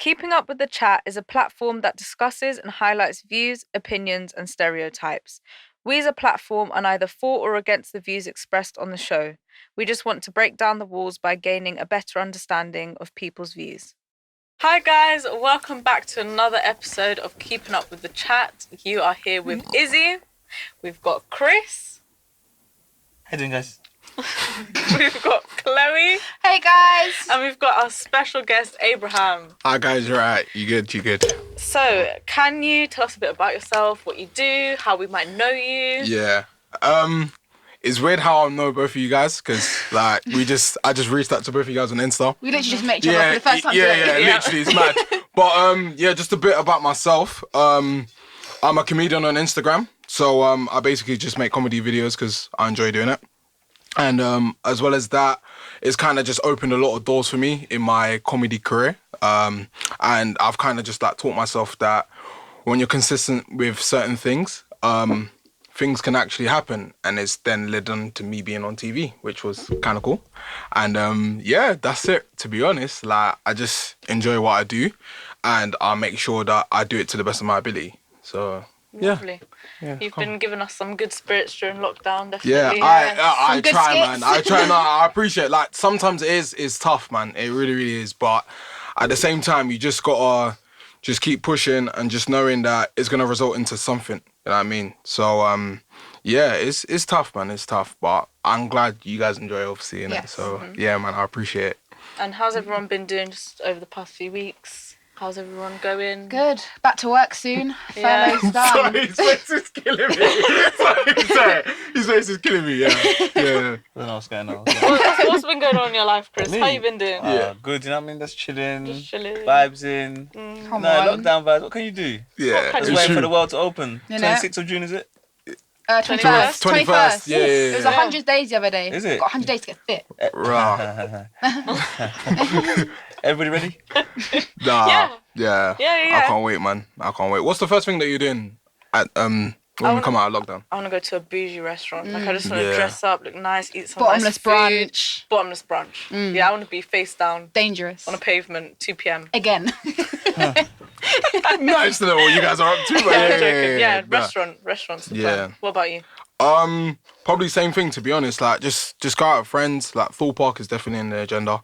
Keeping Up with the Chat is a platform that discusses and highlights views, opinions, and stereotypes. We as a platform are neither for or against the views expressed on the show. We just want to break down the walls by gaining a better understanding of people's views. Hi guys, welcome back to another episode of Keeping Up with the Chat. You are here with Issy. We've got Chris. How you doing, guys? We've got Chloe. Hey guys. And we've got our special guest, Abraham. Hi guys, you're right. You good? So, can you tell us a bit about yourself, what you do, how we might know you? Yeah. It's weird how I know both of you guys because I just reached out to both of you guys on Insta. We literally just met each other for the first time today. Literally, it's mad. But just a bit about myself. I'm a comedian on Instagram, so I basically just make comedy videos because I enjoy doing it. And as well as that, it's kind of just opened a lot of doors for me in my comedy career. And I've kind of just taught myself that when you're consistent with certain things, things can actually happen. And it's then led on to me being on TV, which was kind of cool. And that's it, to be honest. I just enjoy what I do and I make sure that I do it to the best of my ability. So... Lovely. Yeah, You've been giving us some good spirits during lockdown, definitely. Yeah, I try, man. I try. No, I appreciate it. Sometimes it's tough, man. It really, really is. But at the same time, you just gotta just keep pushing and just knowing that it's gonna result into something. You know what I mean? So, it's tough, man. It's tough. But I'm glad you guys enjoy obviously, innit? So, yeah, man, I appreciate it. And how's everyone been doing just over the past few weeks? How's everyone going? Good. Back to work soon. Furlough's done. Sorry, his face is killing me. Sorry. His face is killing me, yeah. I don't know what's going on. What's been going on in your life, Chris? Me? How you been doing? Good, you know what I mean? Just chilling. Vibes in. Come on. Lockdown vibes. What can you do? Yeah. Just waiting for the world to open. You know? 26th of June, is it? 21st. 21st. Yeah. It was 100 days the other day. Is it? Got 100 days to get fit. Rah. Everybody ready? Nah. Yeah. Yeah. I can't wait, man. I can't wait. What's the first thing that you're doing at when we come out of lockdown? I want to go to a bougie restaurant. I just want to dress up, look nice, eat some Bottomless nice food. brunch. Bottomless brunch. Yeah, I want to be face down Dangerous. on a pavement, 2 p.m. Again. Nice to know what you guys are up to, but Yeah, restaurants. Yeah. What about you? Probably same thing, to be honest. Just go out with friends. Full park is definitely in the agenda.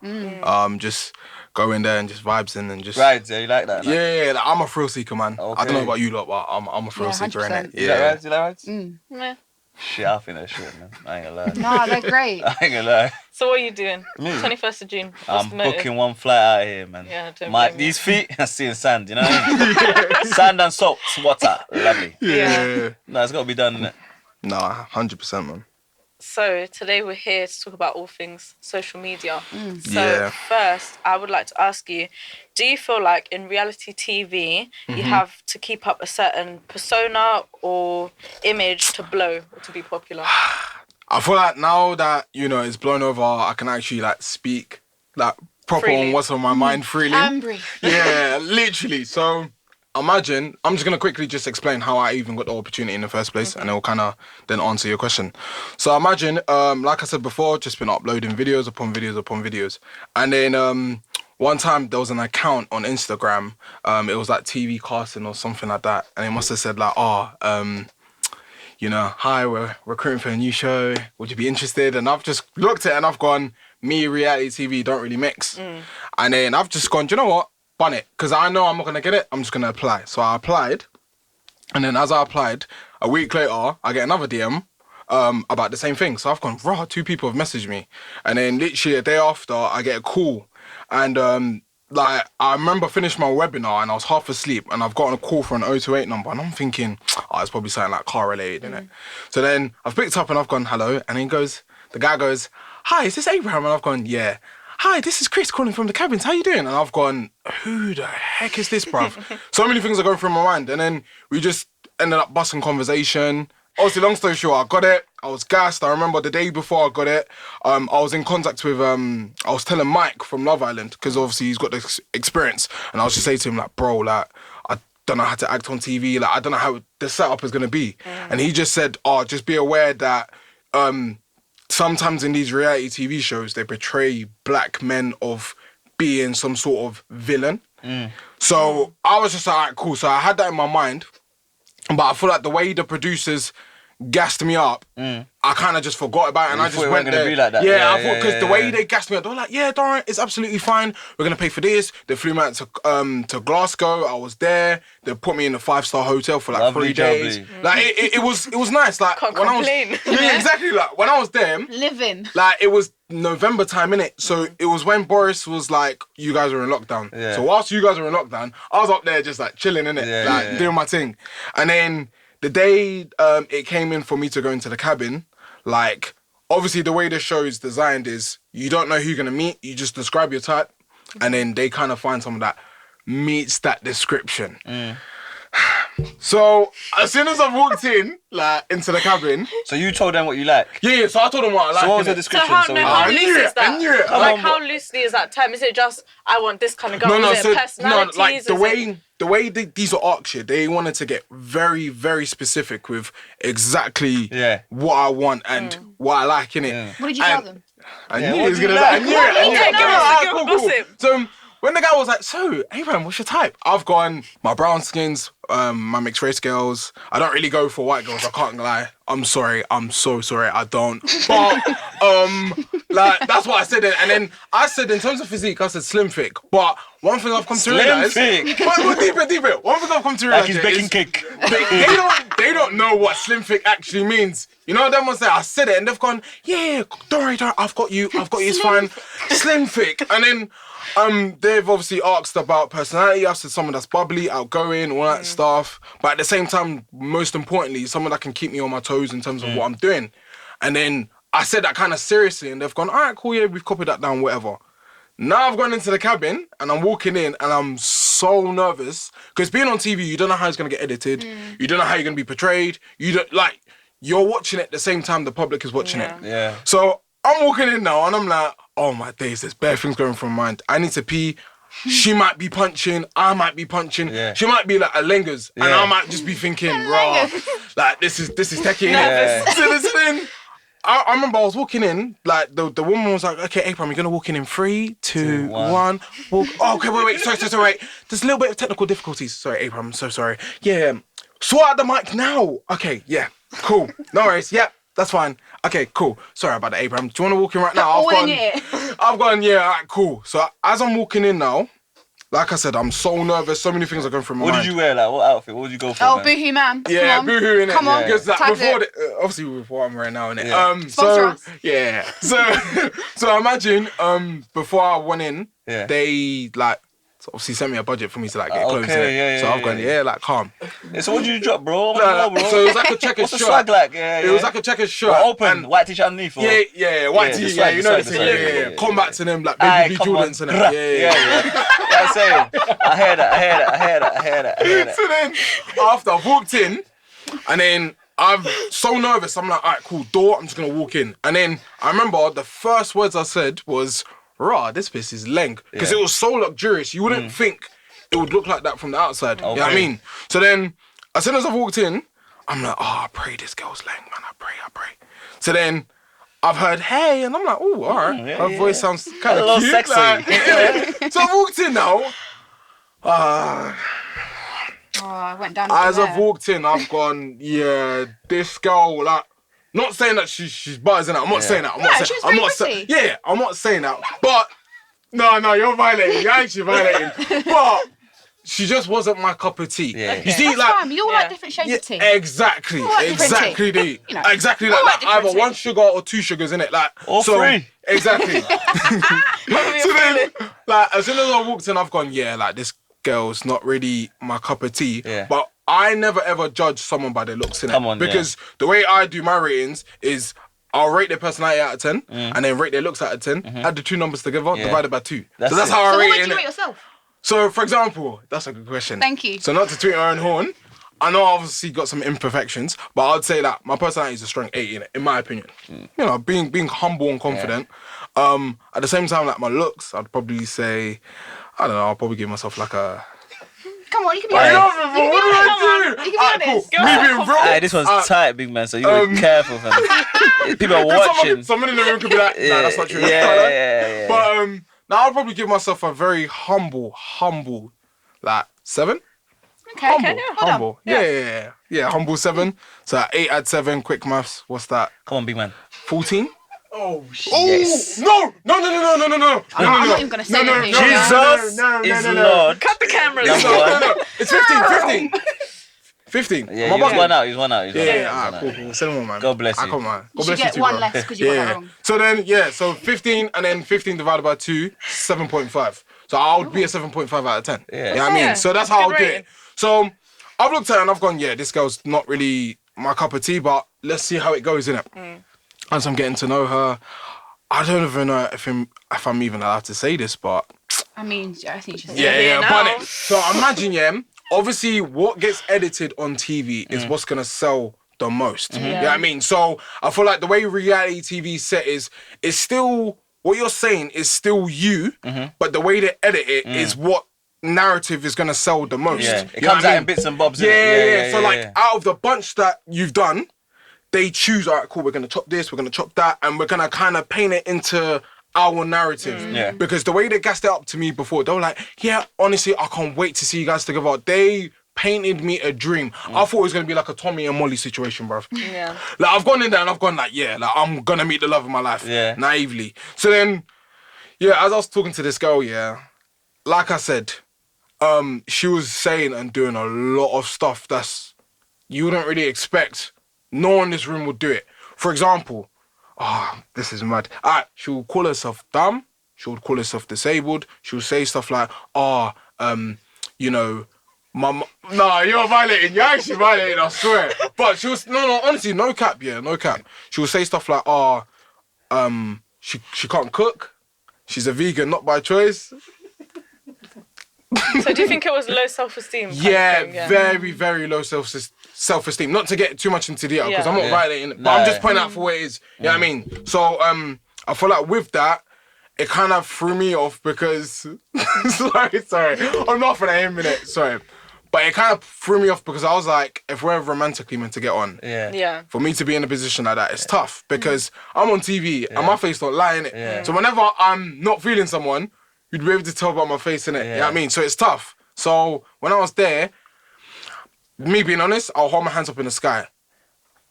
Just go in there and just vibes in and just Rides, yeah, you like that? Yeah, I'm a thrill seeker, man. Okay. I don't know about you lot, but I'm a thrill seeker, 100%. innit? You like rides? Meh. Shit, I think that's shit, man. I ain't gonna lie. No, they're great. I ain't gonna lie. So what are you doing? Me? 21st of June. What's I'm the motive? booking one flight out of here, man. Yeah, don't blame me. These feet, I'm seeing sand, you know what I mean? Sand and salt, water, lovely. Yeah. No, it's got to be done, innit? Nah, 100%, man. So today we're here to talk about all things social media. So Yeah. first, I would like to ask you, do you feel like in reality TV, you have to keep up a certain persona or image to blow or to be popular? I feel like now that, it's blown over, I can actually speak proper Freely. on what's on my mind freely. Ambry. Yeah, literally. So imagine, I'm just going to quickly just explain how I even got the opportunity in the first place and it will kind of then answer your question. So imagine, like I said before, just been uploading videos upon videos. And then one time there was an account on Instagram, it was TV casting or something like that. And it must have said hi, we're recruiting for a new show. Would you be interested? And I've just looked at it and I've gone, me, reality TV don't really mix. And then I've just gone, do you know what? Bun it. Because I know I'm not going to get it. I'm just going to apply. So I applied. And then as I applied, a week later, I get another DM about the same thing. So I've gone, 2 people have messaged me. And then literally a day after, I get a call. And I remember finishing my webinar and I was half asleep and I've gotten a call from an 028 number and I'm thinking, it's probably something car related, innit? So then I've picked up and I've gone, hello. And the guy goes, hi, is this Abraham? And I've gone, yeah. Hi, this is Chris calling from the cabins. How you doing? And I've gone, who the heck is this, bruv? So many things are going through my mind. And then we just ended up busting conversation. Obviously, long story short, I got it. I was gassed. I remember the day before I got it, I was in contact with, I was telling Mike from Love Island, because obviously he's got the experience. And I was just saying to him, bro, I don't know how to act on TV. I don't know how the setup is going to be. And he just said, just be aware that sometimes in these reality TV shows, they portray black men of being some sort of villain. So I was just like, alright, cool. So I had that in my mind, but I feel like the way the producers gassed me up, I kind of just forgot about it, and I just went there. Be like that. Yeah, I thought because the way they gassed me up, they were like, "Yeah, don't worry, it's absolutely fine. We're gonna pay for this." They flew me out to Glasgow. I was there. They put me in a 5-star hotel for like Lovely 3 days. jubbly. Like it was nice. Like Can't when complain. I was exactly like when I was there. Living. Like it was November time, innit? So it was when Boris was like, "You guys are in lockdown." Yeah. So whilst you guys were in lockdown, I was up there just like chilling, innit? Doing my thing. And then the day it came in for me to go into the cabin, like obviously the way the show is designed is you don't know who you're gonna meet. You just describe your type, and then they kind of find someone that meets that description. So as soon as I walked in, like into the cabin, So you told them what you like. yeah. So I told them what I like. So what was the innit? So description? how, So no, we- how I loose knew is it, that? I knew it. Like Come how loosely is that term? Is it just I want this kind of girl? Is it personalities? no, like the Is way it- these are arcs here, they wanted to get very, very specific with exactly what I want and what I like in it. Yeah. What did you tell them? I Yeah, knew what he was do you gonna. like? I knew it. I knew Yeah, it. give us Alright, the gossip. So when the guy was like, "So, Abraham, what's your type?" I've gone my brown skins, my mixed race girls. I don't really go for white girls. I can't lie. I'm sorry. I'm so sorry. I don't. But like that's what I said. And then I said in terms of physique, I said slim thick. But one thing I've come to Slim realize. thick? But deep it. One thing I've come to Like realize his baking is cake. they don't know what slim thick actually means. You know, them ones that I said it and they've gone, yeah, don't worry, I've got you, it's fine. Slim thick. And then they've obviously asked about personality. I've said someone that's bubbly, outgoing, all that stuff. But at the same time, most importantly, someone that can keep me on my toes in terms of what I'm doing. And then I said that kind of seriously and they've gone, all right, cool, yeah, we've copied that down, whatever. Now I've gone into the cabin and I'm walking in and I'm so nervous because being on TV, you don't know how it's gonna get edited. You don't know how you're gonna be portrayed. You don't like you're watching it at the same time the public is watching it. Yeah. So I'm walking in now and I'm like, oh my days, there's bare things going through my mind. I need to pee. She might be punching. I might be punching. Yeah. She might be like a Lengers, and Yeah. I might just be thinking, raw, like this is techie. Yeah. So then. I remember I was walking in, like the woman was like, "Okay, Abraham, you're gonna walk in 3, 2, 1. Walk. Oh, okay, wait, sorry, wait. There's a little bit of technical difficulties. Sorry, Abraham, I'm so sorry. Yeah, sort out the mic now. Okay, yeah, cool. No worries. Yeah, that's fine. Okay, cool. Sorry about that, Abraham. Do you want to walk in right now? All in it. I've gone. Yeah, all right, cool. So as I'm walking in now, like I said, I'm so nervous. So many things are going through my What mind. did you wear? Like, what outfit? What would you go for? Oh, man? boohoo man. Yeah, Come on. boohoo in it. Come on. Because like, Tags before, it. obviously with what I'm wearing now, innit? Yeah. Sponsor us. Yeah. So imagine before I went in, Yeah. they like obviously sent me a budget for me to like get clothes. Okay, innit? yeah, So yeah, I've gone, yeah. like calm. Yeah, so what did you drop, bro? Nah, bro? so it was like a checkered What's the shirt. swag like? Yeah, It was like a checkered shirt. Well, open, and- white t-shirt underneath. Or? Yeah, white Yeah, tee, the yeah, swag, you the know the swag, thing, the yeah, swag, yeah. yeah. Combat to them, like Aye, baby come on. Jordans and that. Yeah. Yeah, I'm saying. I hear that. So then, after I've walked in, and then I'm so nervous, I'm like, all right, cool, door, I'm just gonna walk in. And then I remember the first words I said was, rah, this place is leng. Because Yeah. it was so luxurious, you wouldn't think it would look like that from the outside. You know what I Okay. mean? So then, as soon as I walked in, I'm like, oh, I pray this girl's leng, man, I pray. So then, I've heard, hey, and I'm like, oh, all right. yeah, Her yeah. voice sounds kind A of little cute. sexy. Like, so I walked in now. Oh, I went down. As there. I've walked in, I've gone, yeah, this girl, like, not saying that she's buzzing out. I'm not saying that. I'm not Yeah, saying, she was I'm very not pretty. yeah, I'm not saying that. But no, you're violating. You're actually violating. But she just wasn't my cup of tea. Yeah. You see, That's like, fine. We all like different shades yeah, of tea. exactly, like different exactly, tea. You know, exactly we all like like that. different Either tea. 1 sugar or 2 sugars in it, like, Or so, 3. Exactly. So then, like, as soon as I walked in, I've gone, yeah, like, this girl's not really my cup of tea. Yeah. But I never ever judge someone by their looks in it. Come on, because the way I do my ratings is I'll rate their personality out of 10 and then rate their looks out of 10, add the 2 numbers together, divided by 2. That's so that's it. how I So rate what it. would you innit? rate yourself? So, for example, that's a good question. Thank you. So, not to toot our own horn, I know I obviously got some imperfections, but I'd say that my personality is a strong 8 in it, in my opinion. You know, being humble and confident. At the same time, like my looks, I'd probably say, I don't know, I'll probably give myself like a. Come on, you can be I honest. know, bro. What do I do? You can be Alright, honest. cool. Me being real. Hey, this one's tight, big man. So you gotta be careful, fam. People are 'Cause watching. Someone in the room could be like, nah, that's not true. Yeah. But Now I'll probably give myself a very humble, like 7. Okay. Humble, Well done. humble. Yeah, humble 7. So 8 add 7, quick maths. What's that? Come on, big man. 14? Oh shit. Oh Yes. no! I'm not even gonna say anything. Jesus is Lord. Cut the cameras. Number one. It's 15. 15. Yeah, Am I he's bugging? one out. He's one out. Yeah, One alright, out. cool. Send one, man. God bless you. Come on. God You bless should get too, one bro. less because you got that wrong. So then, so 15 and then 15 divided by 2, 7.5. So I would be a 7.5 out of 10. Yeah. You know what I mean? Yeah. So that's how I'll Good do rating. it. So I've looked at it and I've gone, yeah, this girl's not really my cup of tea, but let's see how it goes, innit? As I'm getting to know her, I don't even know if I'm even allowed to say this, but I mean, I think you should say yeah, now. but it. So imagine, obviously what gets edited on TV is what's gonna sell the most. You know what I mean? So I feel like the way reality TV set is still what you're saying is still you, but the way they edit it is what narrative is gonna sell the most. Yeah, You it know comes what I out mean? in bits and bobs. Yeah, innit? yeah. So like out of the bunch that you've done, they choose, all right, cool, we're gonna chop this, we're gonna chop that, and we're gonna kind of paint it into our narrative. Yeah. Because the way they gassed it up to me before, they were like, yeah, honestly, I can't wait to see you guys together. They painted me a dream. I thought it was gonna be like a Tommy and Molly situation, bruv. Yeah. Like I've gone in there and I've gone like, yeah, like I'm gonna meet the love of my life. Yeah. Naively. So then, yeah, as I was talking to this girl, like I said, she was saying and doing a lot of stuff that's you wouldn't really expect. No one in this room would do it. For example, this is mad. She will call herself dumb. She would call herself disabled. She would say stuff like, you know, no, you're violating. You're actually violating, I swear. But she was, no, honestly, no cap, no cap. She would say stuff like, she can't cook. She's a vegan, not by choice. So do you think it was low self-esteem? Yeah, very, very low self-esteem. Not to get too much into detail, because I'm not violating it, but I'm just pointing out for what it is. You know what I mean? So I feel like with that, it kind of threw me off because... sorry. I'm not for that in a minute, sorry. But it kind of threw me off because I was like, if we're romantically meant to get on, Yeah. for me to be in a position like that, it's tough because I'm on TV and my face don't lie in it. Yeah. So whenever I'm not feeling someone, you'd be able to tell by my face in it. You know what I mean? So it's tough. So when I was there, me being honest, I'll hold my hands up in the sky.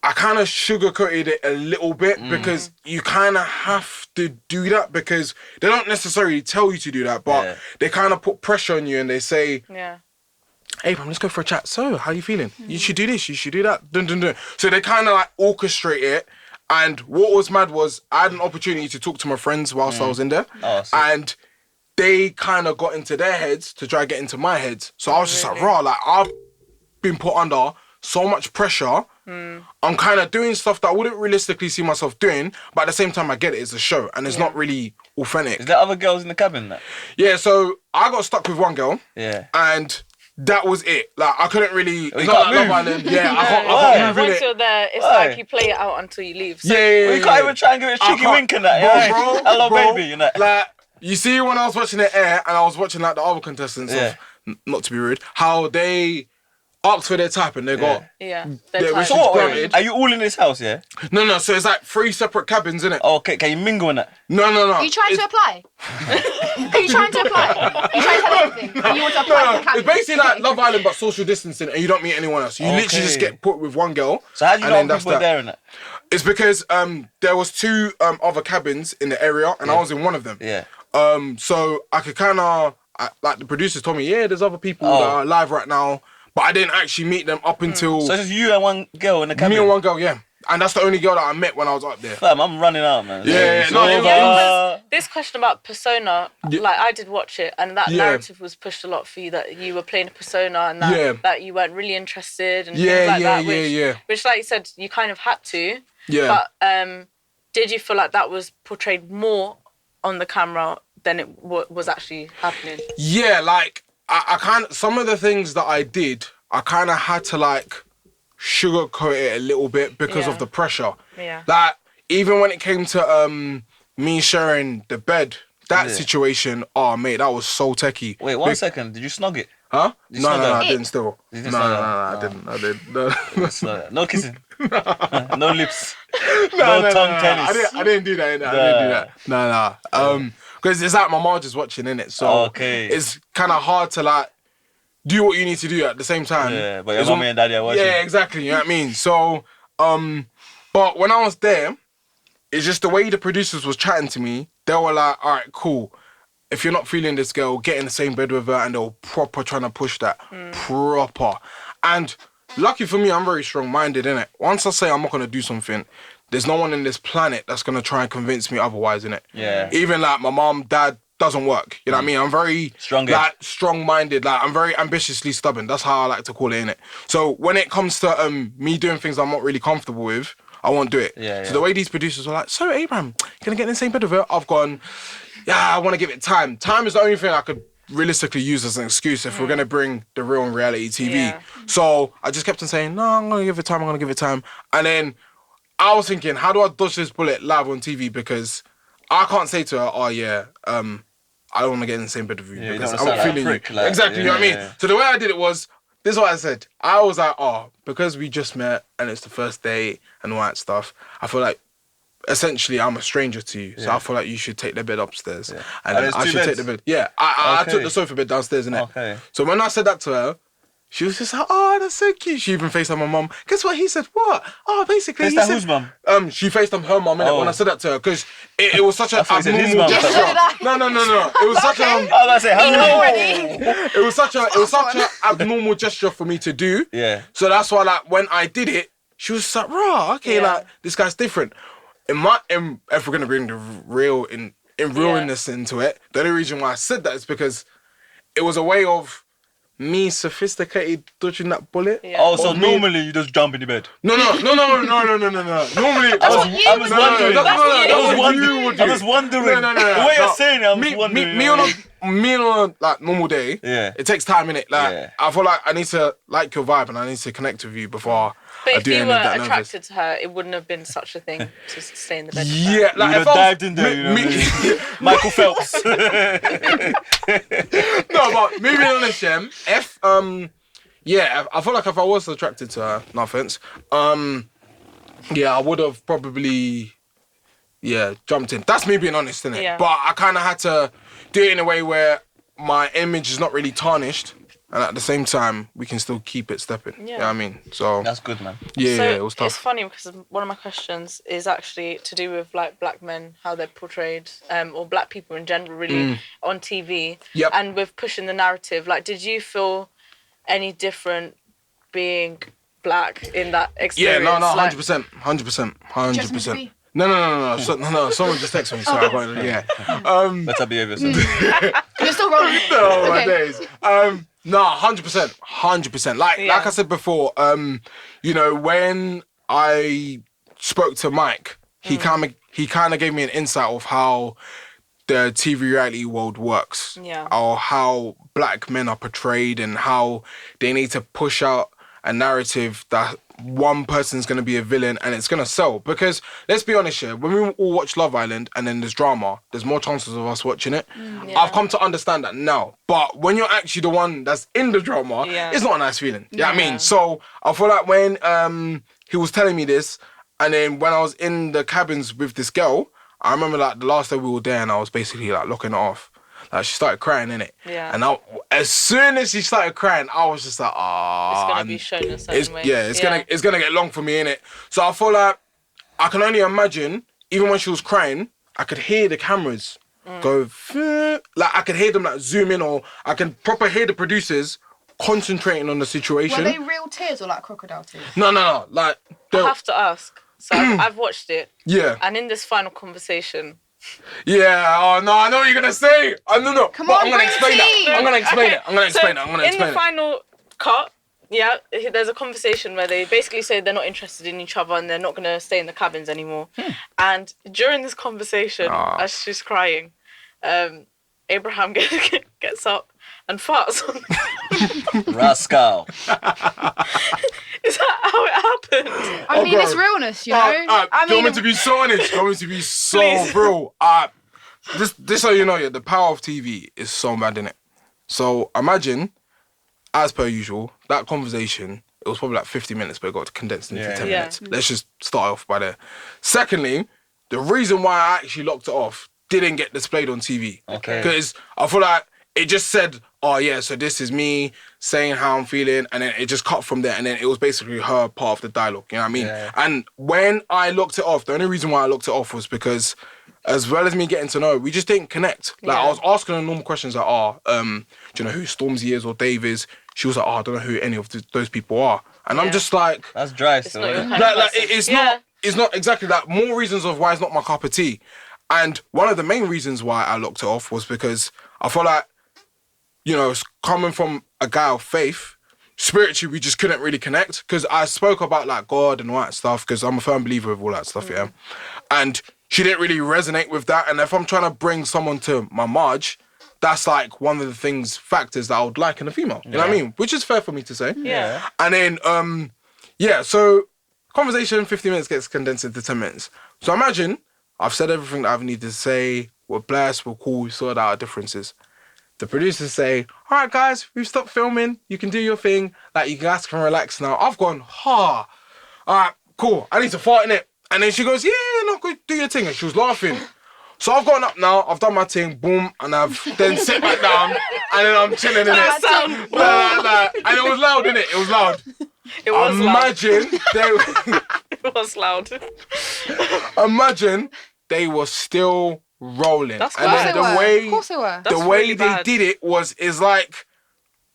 I kind of sugarcoated it a little bit because you kind of have to do that because they don't necessarily tell you to do that, but they kind of put pressure on you and they say, Yeah. hey, man, let's go for a chat. So, how you feeling? You should do this, you should do that. Dun, dun, dun. So they kind of like orchestrate it. And what was mad was I had an opportunity to talk to my friends whilst I was in there. Oh, sick. And they kind of got into their heads to try to get into my head. So I was just like, raw, like I've been put under so much pressure. I'm kind of doing stuff that I wouldn't realistically see myself doing, but at the same time I get it, it's a show and it's not really authentic. Is there other girls in the cabin? That? Yeah, so I got stuck with one girl Yeah. and that was it. Like I couldn't really. It's you not like can't Love move. Island. Yeah, I can't Why? move in Once it. you're there, it's Why? like you play it out until you leave. So Yeah, Well, you can't even try and give it a cheeky wink and that. Yeah. Hello, baby. You know. Like you see, when I was watching it air and I was watching like the other contestants, Yeah. not to be rude, how they asked for their type and they got. yeah. Yeah, They're which So tired. is what? granted. Are you all in this house? Yeah. No. So it's like 3 separate cabins, innit? Oh, okay. Can you mingle in that? No. Are you trying to apply? Are you trying to apply? Are you trying to tell everything? You want to apply for the No, cabin? it's basically like Love Island but social distancing and you don't meet anyone else. You literally just Okay. get put with one girl. So how do you and know then when that's people are that. there in that? It's because there was 2 other cabins in the area and I was in one of them. Yeah. So I could kind of like the producers told me, yeah, there's other people that are live right now, but I didn't actually meet them up until So it's just you and one girl in the cabin. me and one girl, yeah, and that's the only girl that I met when I was up there. Fam, I'm running out, man. Yeah, It's no, over. it was- Yeah, because this question about persona, Yeah. like I did watch it, and that Yeah. narrative was pushed a lot for you that you were playing a persona and that, Yeah. that you weren't really interested and Yeah, things like yeah, that. Which, yeah. which, like you said, you kind of had to. Yeah, But did you feel like that was portrayed more on the camera than it was actually happening? yeah, like I kind of some of the things that I did, I kind of had to like sugarcoat it a little bit because of Yeah. the pressure. Yeah. Like even when it came to me sharing the bed, that Yeah. situation, oh mate, that was so techie. Wait, 1 second. Did you snog it? Huh? You No, snug I it? didn't still. You No, didn't snug it? I didn't. I didn't. No. No kissing. No lips. No, No tongue tennis. I didn't do that. I didn't do that. No. because it's like my mom just watching, innit? So it's kind of hard to like do what you need to do at the same time. Yeah, but your mommy and daddy are watching. Yeah, exactly. You know what I mean? So, but when I was there, it's just the way the producers was chatting to me. They were like, all right, cool. If you're not feeling this girl, get in the same bed with her, and they were proper trying to push that. Proper. And lucky for me, I'm very strong-minded, innit? Once I say I'm not going to do something, there's no one in this planet that's going to try and convince me otherwise, innit? Yeah. Even like my mom, dad, doesn't work. You know what I mean? I'm very strong-minded. Like I'm very ambitiously stubborn. That's how I like to call it, innit? So when it comes to me doing things I'm not really comfortable with, I won't do it. So the way these producers were like, so Abraham, gonna get in the same bed with her? I've gone, yeah, I want to give it time. Time is the only thing I could realistically use as an excuse if we're gonna bring the real and reality TV. Yeah. So I just kept on saying, no, I'm gonna give it time. I'm gonna give it time. And then I was thinking, how do I dodge this bullet live on TV? Because I can't say to her, oh yeah, I don't want to get in the same bed with you because I'm feeling you. Like, exactly, you know what I mean? Yeah. So the way I did it was, this is what I said. I was like, oh, because we just met and it's the first date and all that stuff, I feel like essentially I'm a stranger to you. So I feel like you should take the bed upstairs. Yeah. And then I should take the bed. Yeah, I took the sofa bed downstairs, innit? Okay. So when I said that to her, she was just like, oh, that's so cute. She even FaceTimed my mum. Guess what he said? What? Oh, basically, he said... whose mum? She FaceTimed her mum, innit, when I said that to her, because it was such an abnormal gesture. No. It was such a... It was such an abnormal gesture for me to do. Yeah. So that's why, like, when I did it, she was like, rah, okay, like, this guy's different. If we're going to bring the realness into it, the only reason why I said that is because it was a way of me sophisticated dodging that bullet. Yeah. Oh, so normally you just jump in the bed? No. Normally, I was wondering. No. The way you're saying it, I'm just wondering. Me on a like normal day, Yeah. it takes time, innit? Like, I feel like I need to like your vibe and I need to connect with you before But I if do you any were of that attracted to her, it wouldn't have been such a thing to stay in the bed with her. Yeah, like You if would have I was, dived in there, you know what I mean? Michael Phelps. No, but me being honest, Shem, I feel like if I was attracted to her, no offense, I would have probably, jumped in. That's me being honest, innit? Yeah. But I kind of had to do it in a way where my image is not really tarnished, and at the same time, we can still keep it stepping. Yeah. You know what I mean? So, That's good, man. it was tough. It's funny because one of my questions is actually to do with like black men, how they're portrayed, or black people in general, really, on TV. Yep. And with pushing the narrative. Like, did you feel any different being black in that experience? Yeah, no, like, 100%. No. Someone just texted me. Sorry, Better behave yourself. You're still rolling. No, my days. No, 100%. Like I said before, when I spoke to Mike, he kind of gave me an insight of how the TV reality world works. Yeah. Or how black men are portrayed and how they need to push out a narrative that one person's going to be a villain and it's going to sell. Because, let's be honest here, when we all watch Love Island and then there's drama, there's more chances of us watching it. I've come to understand that now. But when you're actually the one that's in the drama, it's not a nice feeling. You know what I mean? So, I feel like when he was telling me this, and then when I was in the cabins with this girl, I remember like the last day we were there and I was basically like locking it off. Like, she started crying, innit? Yeah. And as soon as she started crying, I was just like, it's going to be shown a certain way. Yeah, it's gonna get long for me, innit? So I feel like I can only imagine, even when she was crying, I could hear the cameras go, like I could hear them like zoom in, or I can proper hear the producers concentrating on the situation. Were they real tears or like crocodile tears? No. Like, I have to ask. So I've watched it. Yeah. And in this final conversation... Yeah, oh no, I know what you're gonna say. I don't know. Come but on, I'm gonna bring explain tea. that. I'm gonna explain it. In the final cut, there's a conversation where they basically say they're not interested in each other and they're not gonna stay in the cabins anymore. And during this conversation, as she's crying, Abraham gets up and farts on Rascal. Is that how it happened? I mean, it's realness, you know? I mean, you want me to be so honest? You want me to be so real? This how you know, the power of TV is so mad, innit? So imagine, as per usual, that conversation, it was probably like 50 minutes, but it got condensed into 10 minutes. Let's just start off by there. Secondly, the reason why I actually locked it off, didn't get displayed on TV. Okay. Because I feel like it just said, oh yeah, so this is me saying how I'm feeling, and then it just cut from there, and then it was basically her part of the dialogue, you know what I mean? Yeah. And when I looked it off, the only reason why I looked it off was because as well as me getting to know her, we just didn't connect. Like, I was asking her normal questions like, do you know who Stormzy is or Dave is? She was like, I don't know who any of those people are. And I'm just like... That's dry still. not your Isn't kind it? of person. It's not exactly that. More reasons of why it's not my cup of tea. And one of the main reasons why I looked it off was because I feel like, you know, it's coming from a guy of faith, spiritually, we just couldn't really connect. Because I spoke about, like, God and all that stuff, because I'm a firm believer of all that stuff, yeah. And she didn't really resonate with that. And if I'm trying to bring someone to my Marge, that's, like, one of the factors that I would like in a female. You know what I mean? Which is fair for me to say. Yeah. And then, so conversation, 50 minutes gets condensed into 10 minutes. So imagine I've said everything that I've needed to say. We're blessed, we're cool, we sorted out our differences. The producers say, all right, guys, we've stopped filming. You can do your thing. Like, you guys can relax now. I've gone, all right, cool. I need to fart in it. And then she goes, yeah, no, go do your thing. And she was laughing. So I've gotten up now, I've done my thing, boom, and I've then sit back down, and then I'm chilling in it. And it was loud, innit? It was loud. It was Imagine It was loud. Imagine they were still rolling. That's and bad. then Of course they were. That's the way really they bad. did it is like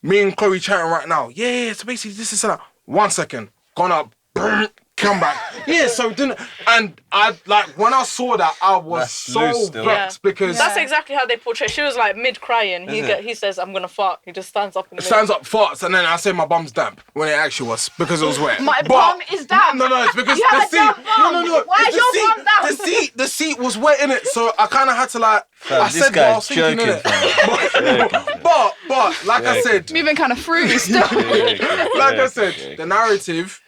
me and Chloe chatting right now. Yeah, so basically this is that. 1 second, gone up, boom, come back. Yeah, so didn't, and I like when I saw that, I was That's so loose still. vexed because That's exactly how they portray. She was like mid crying. Is it? He says, "I'm gonna fart." He just stands up in the middle. stands up, farts, and then I say my bum's damp when it actually was because it was wet. My But- bum is damp. No, it's because You the have a seat. damp bum. No. Why it's is the your seat. bum damp? The seat was wet in it, so I kind of had to like. Fam, I this said what I was guy's thinking in joking, it. fam. But like I said, Moving kind of fruity still. like I said, the narrative,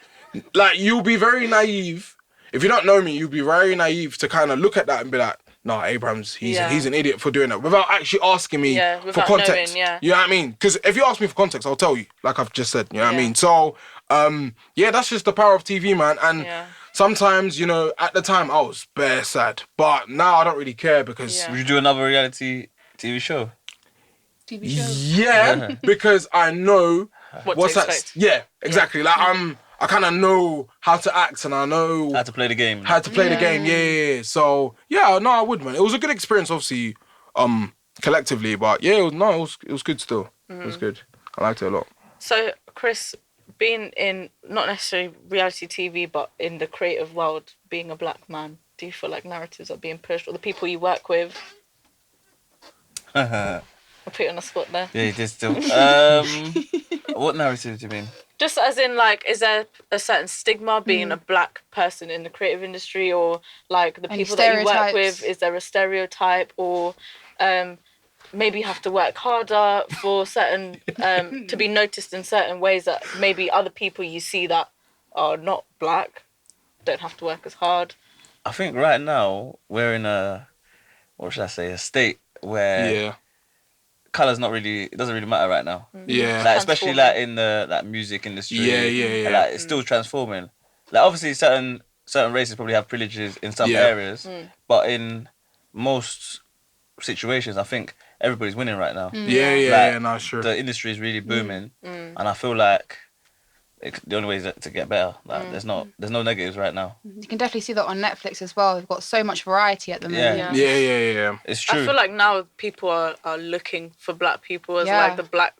like you'll be very naive. If you don't know me, you'll be very naive to kind of look at that and be like, nah, Abrams, he's an idiot for doing that without actually asking me for without context. knowing, You know what I mean? Because if you ask me for context, I'll tell you, like I've just said. You know what I mean? So, that's just the power of TV, man. And sometimes, you know, at the time I was bare sad, but now I don't really care because Would you do another reality TV show? TV show. because I know What what's to that. expect. Yeah, exactly. Like I kind of know how to act and I know How to play the game. how to play the game. Yeah. So I would, man. It was a good experience, obviously, collectively, but yeah, it was good still. It was good. I liked it a lot. So, Chris, being in not necessarily reality TV, but in the creative world, being a black man, do you feel like narratives are being pushed, or the people you work with? I'll put you on the spot there. Yeah, you did still. What narrative do you mean? Just as in, like, is there a certain stigma being a black person in the creative industry, or like the Any people that you work stereotypes? with? Is there a stereotype, or maybe you have to work harder for certain to be noticed in certain ways that maybe other people you see that are not black don't have to work as hard? I think right now we're in a state where colour's not really, it doesn't really matter right now. Yeah. Like, especially like in the like music industry. Yeah. Like it's still transforming. Like obviously certain races probably have privileges in some areas, but in most situations, I think everybody's winning right now. No, sure. The industry is really booming, and I feel like the only way is to get better. Like there's no negatives right now. You can definitely see that on Netflix as well. We've got so much variety at the moment. Yeah. It's true. I feel like now people are looking for black people as Yeah. like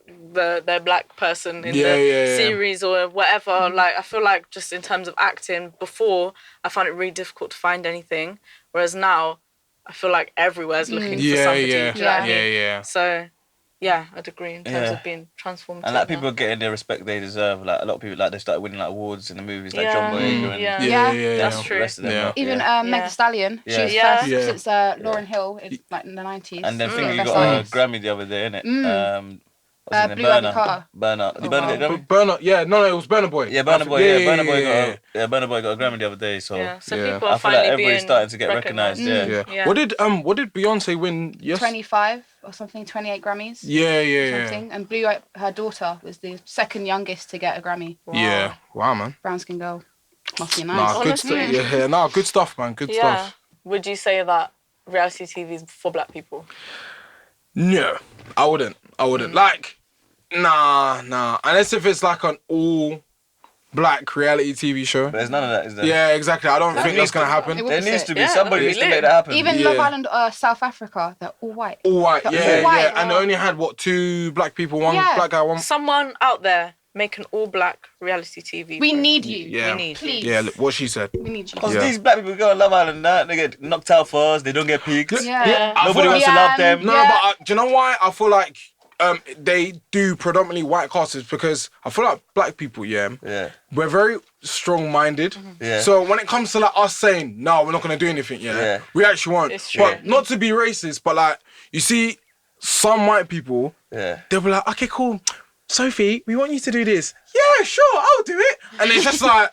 their black person in the Yeah. series or whatever. Like I feel like just in terms of acting, before I found it really difficult to find anything, whereas now I feel like everywhere's looking for somebody. Do you know what I mean? Yeah. So yeah, I'd agree in terms of being transformed. And like people are getting the respect they deserve. Like a lot of people, like they started winning like awards in the movies, like Yeah. John Boyega and Yeah. That's the true. rest of them. Yeah. lot, Even Meg Yeah. Thee Stallion, she was Yeah. first Yeah. since Lauryn Hill in like in the 90s. And then Yeah, you best got a artist. Grammy the other day, innit? What's his name? Blue Ivy Carter. Burner. Did Burner get a Grammy? Burner, it was Burner Boy. Yeah, Burner Boy. Burner Boy got a Grammy the other day. So So Yeah. people I are feel like finally everybody's being starting to get recognised. recognised. Yeah. Yeah. What did Beyonce win? Yes. 25 or something, 28 Grammys. Yeah. Something. And her daughter was the second youngest to get a Grammy. Yeah. Wow, man. Brown skin girl. Must be nice. Nah, good Honestly. stuff. Yeah, good stuff, man. Good Yeah. stuff. Would you say that reality TV is for black people? No, I wouldn't. Like, nah. Unless if it's like an all black reality TV show. But there's none of that, is there? Yeah, exactly. I don't think that's gonna happen. It would There be needs sick. to be Yeah, somebody that'd needs be to make lit. that happen. Even Yeah. Love Island, South Africa, they're all white. All white. They're Yeah, all white. yeah. And they only had what, 2 black people, 1 Yeah. black guy, 1. Someone out there make an all black reality TV. We bro. need you. Yeah. We need. Please. Yeah, what she said. We need you. Because Yeah. these black people go on Love Island, they get knocked out first, they don't get picked. Yeah. I Nobody feel wants like- to love them. No, Yeah. but do you know why? I feel like they do predominantly white casters because I feel like black people, Yeah. we're very strong-minded. Yeah. So when it comes to like us saying, no, we're not going to do anything, Yeah. we actually won't. It's true. But not to be racist, but like, you see some white people, Yeah. they'll be like, okay, cool. Sophie, we want you to do this. Yeah, sure, I'll do it. And it's just like...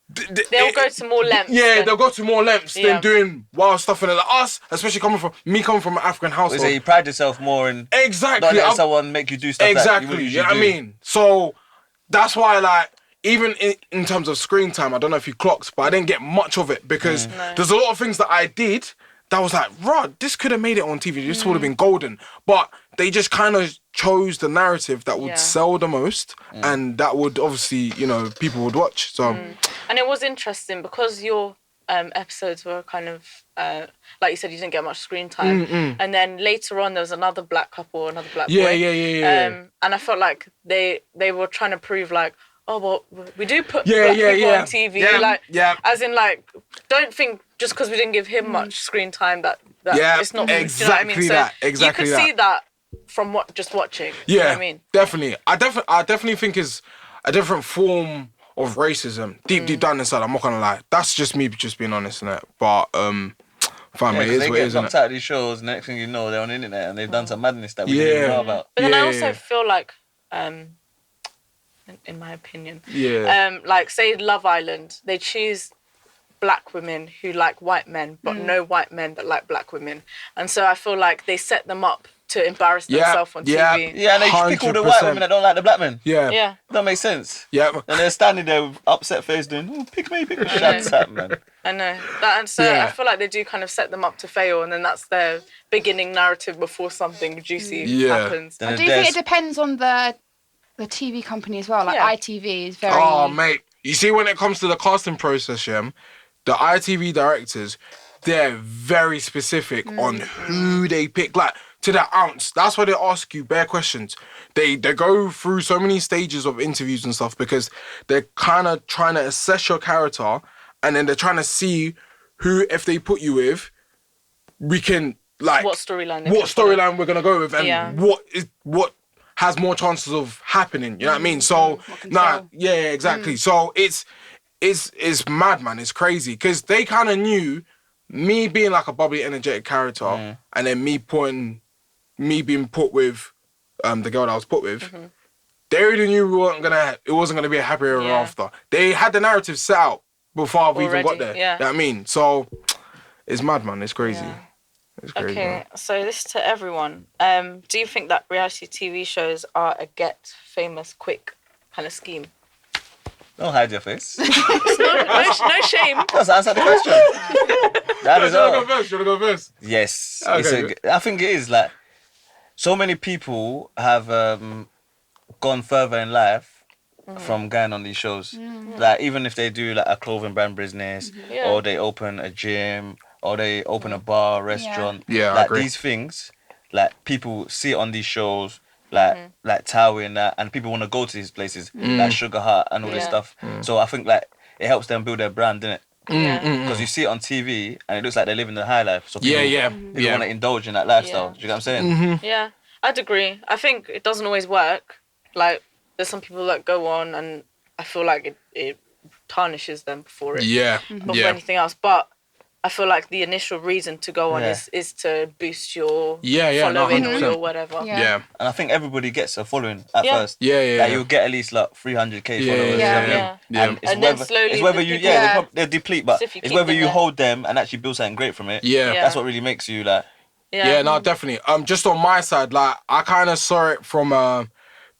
They'll go to more lengths. Yeah, than- they'll go to more lengths Yeah. than doing wild stuff. And like us, especially coming from an African They household. say you pride yourself more in not Exactly. letting I've- someone make you do stuff that you Exactly, wouldn't you usually know what I do. mean? So that's why, like, even in terms of screen time, I don't know if you clocked, but I didn't get much of it because there's a lot of things that I did that was like, rod, this could have made it on TV. This would have been golden. But they just kind of chose the narrative that would Yeah. sell the most and that would obviously, people would watch. So, And it was interesting because your episodes were kind of, like you said, you didn't get much screen time. And then later on, there was another black couple, another black Yeah, boy. yeah. And I felt like they were trying to prove like, oh, well, we do put Yeah, black yeah, people yeah. on TV. Yeah, Like, yeah. as in, like, don't think just because we didn't give him much screen time that Yeah, it's not. Do you know what I mean? exactly So that, exactly you could that. see that from just watching. yeah, You know what I mean? definitely. I definitely think it's a different form of racism. Deep down inside, I'm not gonna lie. That's just me just being honest in it. But, fam, Yeah, it 'cause is they what it get is, innit? knocked out of these shows, and next thing you know, they're on the internet and they've done some madness that we didn't even Yeah. know about. But then I Yeah, also yeah. feel like, in my opinion, Yeah. like say Love Island, they choose black women who like white men, but no white men that like black women, and so I feel like they set them up to embarrass Yeah, themselves on yeah. TV. Yeah, and they pick all the white 100%. women that don't like the black men. Yeah. Yeah. That makes sense. Yeah. And they're standing there with upset face doing, oh, pick me. Shut up, man. I know that, and so Yeah. I feel like they do kind of set them up to fail, and then that's their beginning narrative before something juicy Yeah. happens. Then Do you think it depends on the TV company as well? Like Yeah. ITV is very. Oh, mate. You see, when it comes to the casting process, the ITV directors, they're very specific on who they pick, like to the ounce. That's why they ask you bare questions. They go through so many stages of interviews and stuff because they're kind of trying to assess your character, and then they're trying to see who, if they put you with, we can like What storyline? they what can follow. storyline we're gonna go with, and Yeah. what has more chances of happening. You know what I mean? So can nah, sell. yeah, exactly. So it's mad, man. It's crazy because they kind of knew me being like a bubbly, energetic character, and then me being put with the girl that I was put with. They already knew it wasn't gonna be a happy ever Yeah. after. They had the narrative set out before I've even got Already, there. yeah. You know what I mean? So it's mad, man. It's crazy. Yeah. It's crazy. Okay, Man. so this is to everyone. Do you think that reality TV shows are a get famous quick kind of scheme? Don't hide your face. No shame. Just answer the question. That is all. Should I go first? Yes. Okay. I think it is like so many people have gone further in life from going on these shows. Like even if they do like a clothing brand business Yeah. or they open a gym or they open a bar, restaurant. Yeah, I like agree. these things, like people see it on these shows, like Towie and that, and people want to go to these places, like Sugar Hut and all this Yeah. stuff. So I think like it helps them build their brand, innit? Yeah. Because you see it on TV and it looks like they're living the high life. So people, Yeah. people want to indulge in that lifestyle. Yeah. Do you get what I'm saying? Yeah, I'd agree. I think it doesn't always work. Like, there's some people that go on and I feel like it tarnishes them before anything else. But I feel like the initial reason to go on Yeah. is to boost your Yeah, no, following or 100%. your whatever. Yeah. Yeah. And I think everybody gets a following at Yeah. first. Yeah. Like you'll get at least like 300k Yeah, followers. yeah, you know what I mean? yeah. Yeah. And it's And then whether, slowly it's whether the you people- Yeah. they'll deplete, but So if you it's keep whether them you there. hold them and actually build something great from it. Yeah. Yeah. That's what really makes you like. Yeah, no, definitely. Just on my side, like I kind of saw it from a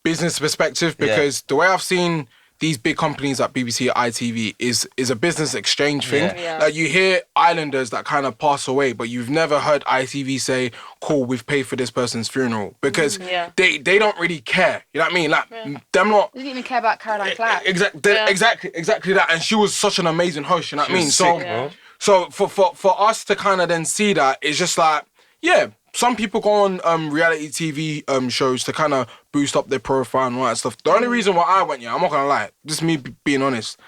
business perspective because the way I've seen these big companies like BBC, ITV is a business exchange thing. Yeah. Like you hear islanders that kind of pass away, but you've never heard ITV say, "Cool, we've paid for this person's funeral," because they don't really care. You know what I mean? Like them not. They didn't even care about Caroline Clapp. Exactly that. And she was such an amazing host. You know what I mean? So for us to kind of then see that, it's just like, yeah, some people go on reality TV shows to kind of boost up their profile and all that stuff. The only reason why I went, I'm not gonna lie, just me being honest.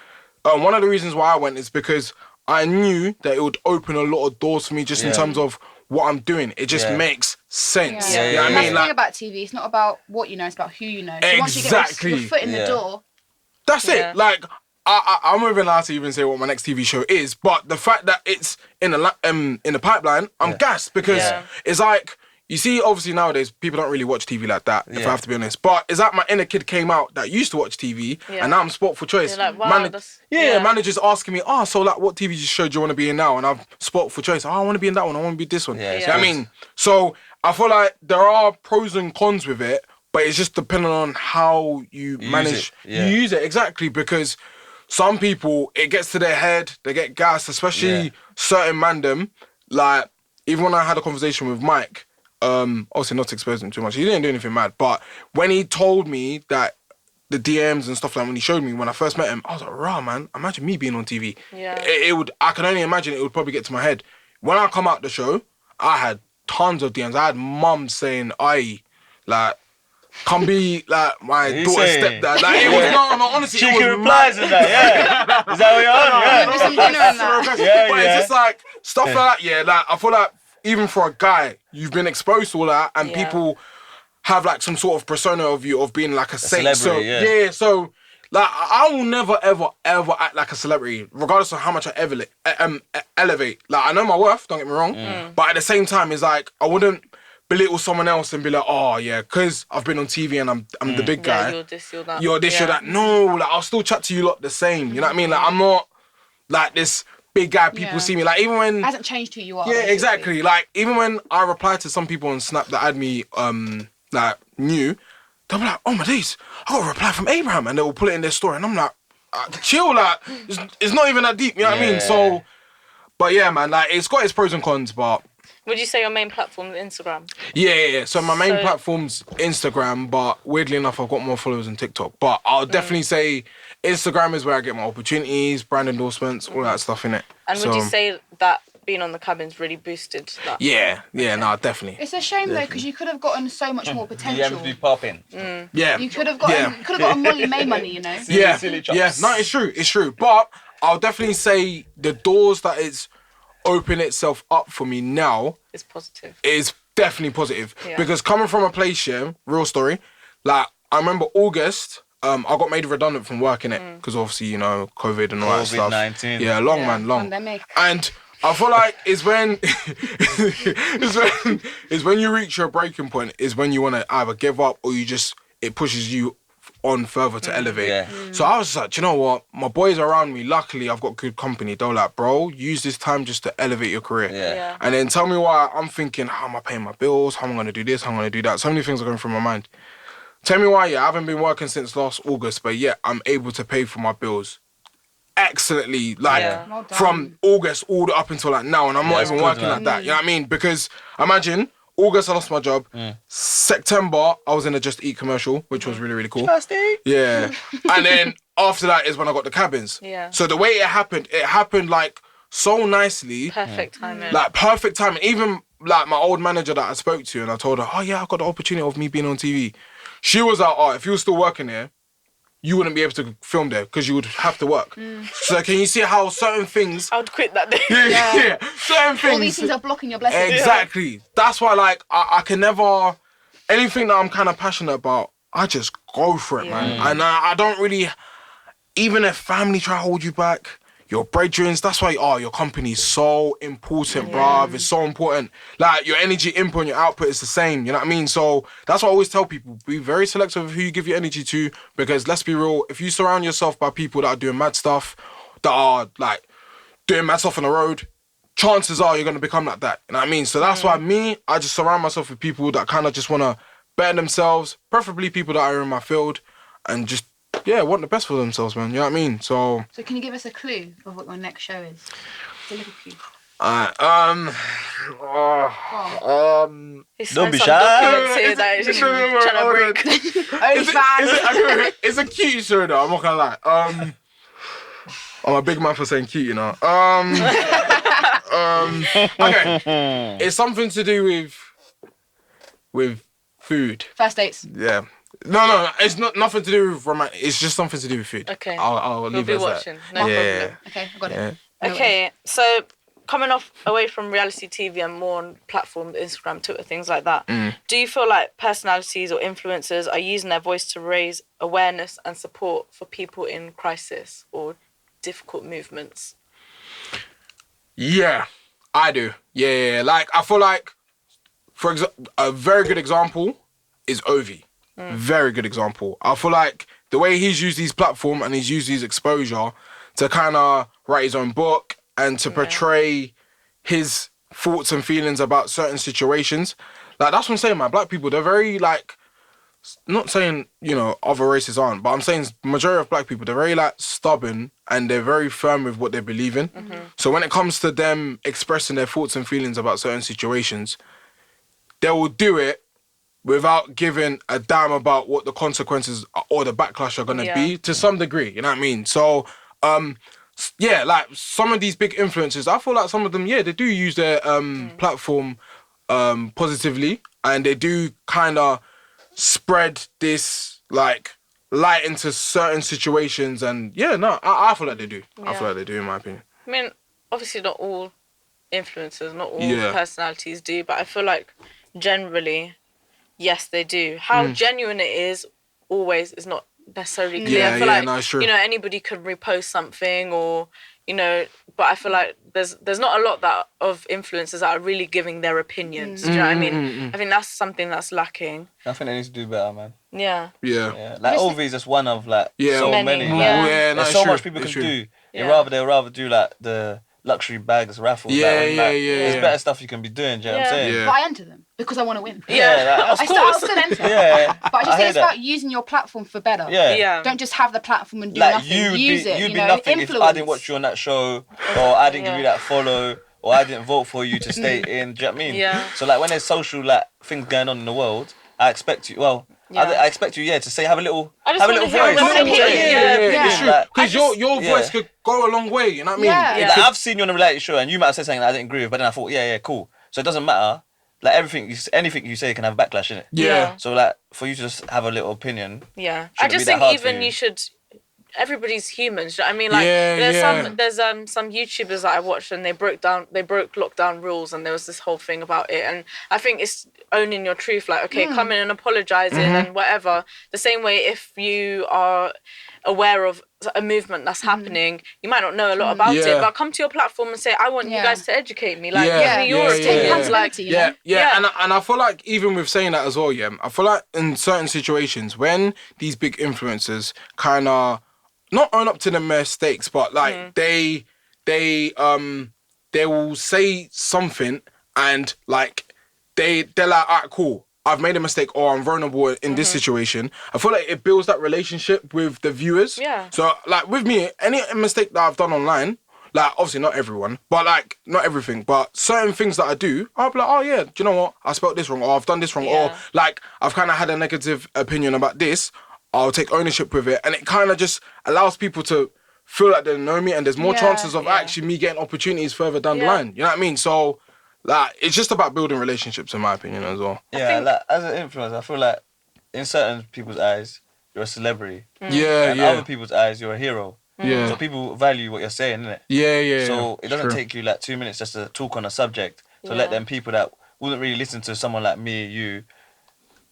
One of the reasons why I went is because I knew that it would open a lot of doors for me just in terms of what I'm doing. It just makes sense. Yeah. You know what I That's mean? the thing about TV. It's not about what you know. It's about who you know. So once you get Exactly. your foot in the door, That's it. Like, I'm not even allowed to even say what my next TV show is, but the fact that it's in the pipeline, I'm gassed because it's like, you see, obviously nowadays people don't really watch TV like that, if I have to be honest. But it's like my inner kid came out that used to watch TV, and now I'm sport for choice. You're like, wow, managers asking me, so like, what TV show do you want to be in now? And I'm sport for choice. I want to be in that one. I want to be this one. You know what I mean? So I feel like there are pros and cons with it, but it's just depending on how you manage. You use it, exactly, because some people, it gets to their head, they get gassed, especially certain mandem. Like, even when I had a conversation with Mike, obviously not to expose him too much, he didn't do anything mad, but when he told me that the DMs and stuff like when he showed me, when I first met him, I was like, rah, man, imagine me being on TV. It would, I can only imagine it would probably get to my head. When I come out the show, I had tons of DMs. I had mums saying, aye, like, come be like my daughter's stepdad. Like, it was no, honestly, cheeky it was replies and that, Is that what you're on? maybe some dinner and that. But it's just like stuff like that. Like, I feel like even for a guy, you've been exposed to all that, and people have like some sort of persona of you of being like a saint. Celebrity, So like, I will never ever act like a celebrity, regardless of how much I elevate. Like, I know my worth, don't get me wrong, but at the same time, it's like I wouldn't belittle someone else and be like, oh yeah, because I've been on TV and I'm the big guy. You're this, you're that. You're this, you're that. No, like, I'll still chat to you lot the same. You know what I mean? Like, I'm not like this big guy. People see me like, even when It hasn't changed who you are. yeah, basically. exactly. Like, even when I reply to some people on Snap that had me like new, they'll be like, oh my days, I got a reply from Abraham, and they will put it in their story, and I'm like, chill, like, it's not even that deep. You know what I mean? So, but yeah, man, like, it's got its pros and cons, but. Would you say your main platform is Instagram? Yeah. So my main platform's Instagram, but weirdly enough, I've got more followers on TikTok. But I'll definitely say Instagram is where I get my opportunities, brand endorsements, all that stuff in it. And would you say that being on the cabins really boosted that? Yeah, no, definitely. It's a shame though, because you could have gotten so much more potential. DMs be popping. Yeah. You could have gotten Molly May money, you know. Silly chops. Yeah. No, it's true. But I'll definitely say the doors that it's opened itself up for me now It's positive. is definitely positive. Because coming from a place, real story, like, I remember August, I got made redundant from working it because obviously, you know, COVID and all that stuff. COVID-19. Yeah, long. Pandemic. And I feel like it's when you reach your breaking point is when you want to either give up or it pushes you on further to elevate. So I was like, you know what? My boys around me, luckily I've got good company. They're like, bro, use this time just to elevate your career. And then tell me why. I'm thinking, how am I paying my bills? How am I going to do this? How am I going to do that? So many things are going through my mind. Tell me why, I haven't been working since last August, but yet I'm able to pay for my bills excellently, like, Well done. from August all the up until like now, and I'm not even working like that. You know what I mean? Because imagine, August I lost my job. September I was in a Just Eat commercial, which was really, really cool. Just Eat? Yeah. And then after that is when I got the cabins. So the way it happened like so nicely. Perfect timing. Like, perfect timing. Even like my old manager that I spoke to, and I told her, oh yeah, I got the opportunity of me being on TV. She was like, oh, if you were still working here, you wouldn't be able to film there because you would have to work. So can you see how certain things... I would quit that day. Yeah. Certain things... All these things are blocking your blessings. Exactly. That's why, like, I can never... Anything that I'm kind of passionate about, I just go for it, man. And I don't really... Even if family try to hold you back, your brethrens, that's why, your company's so important, bruv. It's so important. Like, your energy input and your output is the same, you know what I mean? So that's what I always tell people. Be very selective of who you give your energy to, because let's be real, if you surround yourself by people that are doing mad stuff, that are, like, doing mad stuff on the road, chances are you're going to become like that, you know what I mean? So that's why I just surround myself with people that kind of just want to better themselves, preferably people that are in my field, and just want the best for themselves, man. You know what I mean? So can you give us a clue of what your next show is? It's a little clue. He's Don't signed be some shy. documents here that he's trying to break. It's a cute show though. I'm not gonna lie. I'm a big man for saying cute, you know. Okay, it's something to do with food. First dates. Yeah. No, it's not nothing to do with romantic. It's just something to do with food. Okay. I'll We'll leave be it as watching. that. No Yeah. problem. Okay, I got Yeah. it. No Okay, so coming off away from reality TV and more on platforms, Instagram, Twitter, things like that, do you feel like personalities or influencers are using their voice to raise awareness and support for people in crisis or difficult movements? Yeah, I do. Yeah. Like, I feel like, for example, a very good example is Ovi. Very good example. I feel like the way he's used his platform and he's used his exposure to kind of write his own book and to portray his thoughts and feelings about certain situations. Like, that's what I'm saying, man. Black people, they're very, like, not saying, you know, other races aren't, but I'm saying majority of black people, they're very, like, stubborn and they're very firm with what they believe in. So when it comes to them expressing their thoughts and feelings about certain situations, they will do it without giving a damn about what the consequences or the backlash are going to be to some degree. You know what I mean? So, yeah, like some of these big influencers, I feel like some of them, they do use their platform positively, and they do kind of spread this like light into certain situations. And I feel like they do. I feel like they do, in my opinion. I mean, obviously not all influencers, not all Yeah. personalities do, but I feel like generally, yes, they do. How genuine it is always is not necessarily clear. I feel like, no, it's true. you know, anybody could repost something or, you know, but I feel like there's not a lot of influencers that are really giving their opinions. Do you know what I mean? I think that's something that's lacking. I think they need to do better, man. Yeah. Yeah, like Ovi is just one of like so Many, many. yeah. Like, no, there's it's so true. much people It's can true. do. Yeah. They'd rather do like the luxury bags raffles. There's Yeah. better stuff you can be doing. Do you know what I'm saying? Yeah. But I enter them because I want to win. Yeah, like, of I'll course. still enter. Yeah, But I just I think hear it's that. about using your platform for better. Yeah. Don't just have the platform and do Like nothing. you'd Use be, it. you'd You be know, nothing influence. if I didn't watch you on that show, or I didn't give you that follow, or I didn't vote for you to stay in. Do you know what I mean? Yeah. So like when there's social like things going on in the world, I expect you. Well, I expect you, to say have a little just voice. wanna hear a little opinion. Yeah. It's true. Like, Because your voice could go a long way. You know what I mean? Yeah. It like, could- I've seen you on a reality show and you might have said something that I didn't agree with, but then I thought, cool. So it doesn't matter. Like anything you say can have backlash in it. Yeah. So like for you to just have a little opinion. Yeah. I Shouldn't just be that think hard for even you. you should. Everybody's humans. Do you know what I mean? Like Yeah, there's some YouTubers that I watched and they broke lockdown rules and there was this whole thing about it, and I think it's owning your truth. Like, okay, come in and apologizing and whatever. The same way, if you are aware of a movement that's happening, you might not know a lot about Yeah. it, but come to your platform and say, I want you Yeah. guys to educate me. Like, Yeah. give me your Yeah, opinions. yeah. Like, Accountability, you know? Yeah. And I feel like even with saying that as well, I feel like in certain situations when these big influencers kind of not own up to their mistakes, but like they will say something and like they're like, alright, cool, I've made a mistake or I'm vulnerable in this situation. I feel like it builds that relationship with the viewers. Yeah. So like with me, any mistake that I've done online, like obviously not everyone, but like not everything, but certain things that I do, I'll be like, oh yeah, do you know what? I spelled this wrong, or I've done this wrong, or like I've kind of had a negative opinion about this. I'll take ownership with it, and it kind of just allows people to feel like they know me, and there's more chances of actually me getting opportunities further down the line. You know what I mean? So, like, it's just about building relationships, in my opinion, as well. Yeah, like as an influencer, I feel like in certain people's eyes, you're a celebrity. Yeah, And other people's eyes, you're a hero. Yeah. So people value what you're saying, innit? Yeah. So it doesn't True. take you like 2 minutes just to talk on a subject. So let them people that wouldn't really listen to someone like me, you,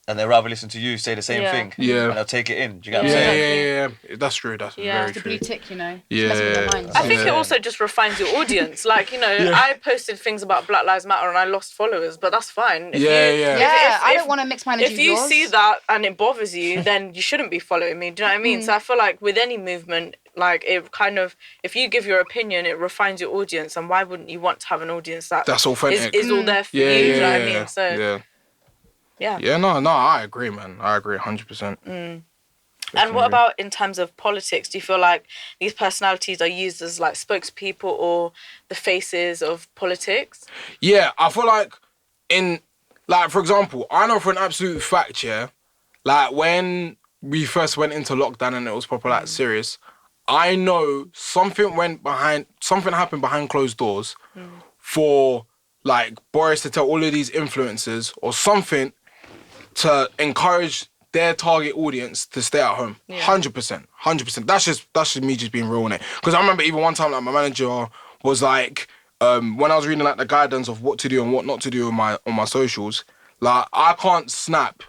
and they'd rather listen to you say the same thing. Yeah. And they'll take it in. Do you get what I'm saying? Yeah. That's true. That's very It's the true. blue tick, you know. Yeah. Mess with their minds. I think it also just refines your audience. Like, you know, I posted things about Black Lives Matter and I lost followers, but that's fine. If I don't want to mix my energy If with you yours. see that and it bothers you, then you shouldn't be following me. Do you know what I mean? So I feel like with any movement, like it kind of, if you give your opinion, it refines your audience. And why wouldn't you want to have an audience that's authentic? is all there for you? Do you know what I mean? So Yeah, no, I agree, man. I agree 100%. And what about in terms of politics? Do you feel like these personalities are used as like spokespeople or the faces of politics? Yeah, I feel like for example, I know for an absolute fact, yeah, like when we first went into lockdown and it was proper like serious, I know something happened behind closed doors for like Boris to tell all of these influencers or something to encourage their target audience to stay at home. 100%. That's just me just being real in it. Because I remember even one time like my manager was like, when I was reading like the guidance of what to do and what not to do on my socials, like I can't snap.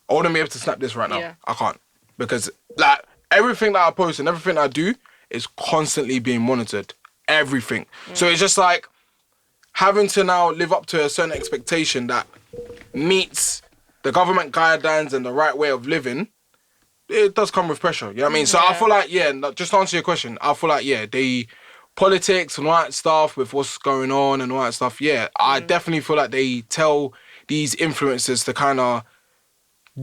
I wouldn't be able to snap this right now. I can't. Because like everything that I post and everything I do is constantly being monitored. Everything. So it's just like having to now live up to a certain expectation that meets the government guidelines and the right way of living. It does come with pressure. You know what I mean? So I feel like, just to answer your question, I feel like, the politics and all that stuff with what's going on and all that stuff, I definitely feel like they tell these influencers to kind of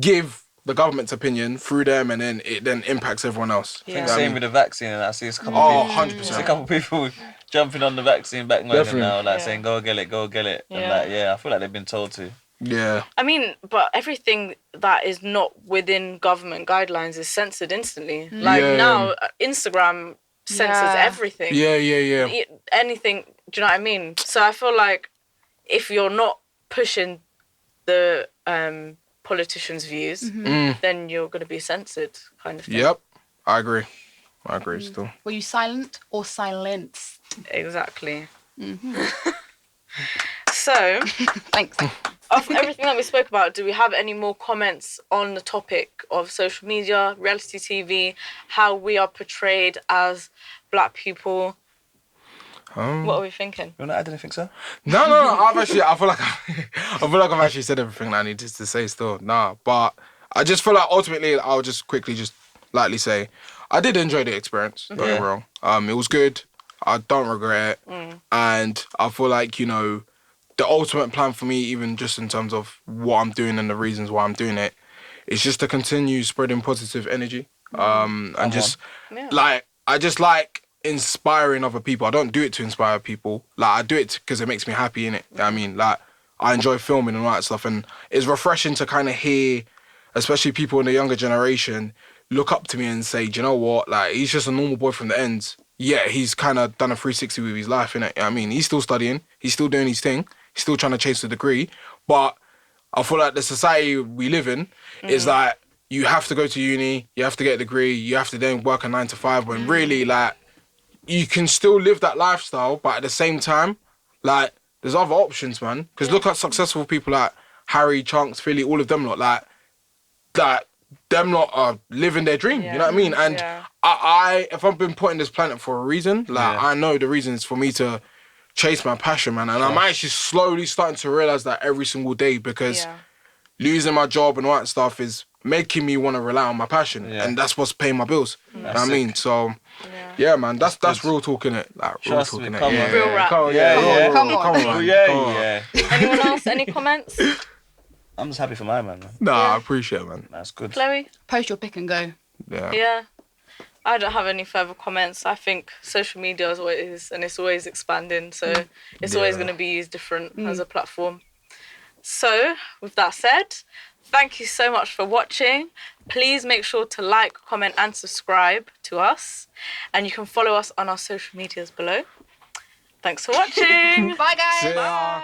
give the government's opinion through them, and then it then impacts everyone else. I think same with the vaccine, and I see it's a couple people, 100%. a couple people jumping on the vaccine bandwagon now, like saying go get it, and like I feel like they've been told to. Yeah. I mean, but everything that is not within government guidelines is censored instantly. Like now, Instagram censors everything. Yeah. Anything, do you know what I mean? So I feel like if you're not pushing the politicians' views, then you're going to be censored, kind of thing. Yep, I agree still. Were you silent or silenced? Exactly. So, thanks. Of everything that we spoke about, do we have any more comments on the topic of social media, reality TV, how we are portrayed as black people? What are we thinking? You want to add anything, sir? No. I feel like I've actually said everything that I needed to say still. Nah, but I just feel like ultimately I'll just quickly just lightly say I did enjoy the experience. Don't get me wrong. It was good. I don't regret it. And I feel like, the ultimate plan for me, even just in terms of what I'm doing and the reasons why I'm doing it, is just to continue spreading positive energy. And just like I just like inspiring other people. I don't do it to inspire people. Like I do it because it makes me happy, innit? I mean, like I enjoy filming and all that stuff, and it's refreshing to kind of hear, especially people in the younger generation, look up to me and say, do you know what? Like he's just a normal boy from the ends. Yeah, he's kind of done a 360 with his life, innit? I mean, he's still studying, he's still doing his thing, he's still trying to chase a degree, but I feel like the society we live in is like you have to go to uni, you have to get a degree, you have to then work a 9 to 5, when really like you can still live that lifestyle, but at the same time, like there's other options, man. Because look at successful people like Harry, Chunks, Philly, all of them lot, like them lot are living their dream. You know what I mean? And I if I've been put on this planet for a reason, like I know the reason is for me to chase my passion, man. And I'm actually slowly starting to realize that every single day, because losing my job and all that stuff is making me want to rely on my passion, and that's what's paying my bills. You know what I mean? So yeah, man, that's real talk, innit? Like real talk, innit? Real rap. Come on, come on. Yeah. Anyone else? Any comments? I'm just happy for my man. Nah, I appreciate it, man. That's good. Chloe? Post your pick and go. Yeah. I don't have any further comments. I think social media is what it is, and it's always expanding, so it's always going to be used different as a platform. So, with that said, thank you so much for watching. Please make sure to like, comment, and subscribe to us. And you can follow us on our social medias below. Thanks for watching. Bye, guys. See ya. Bye.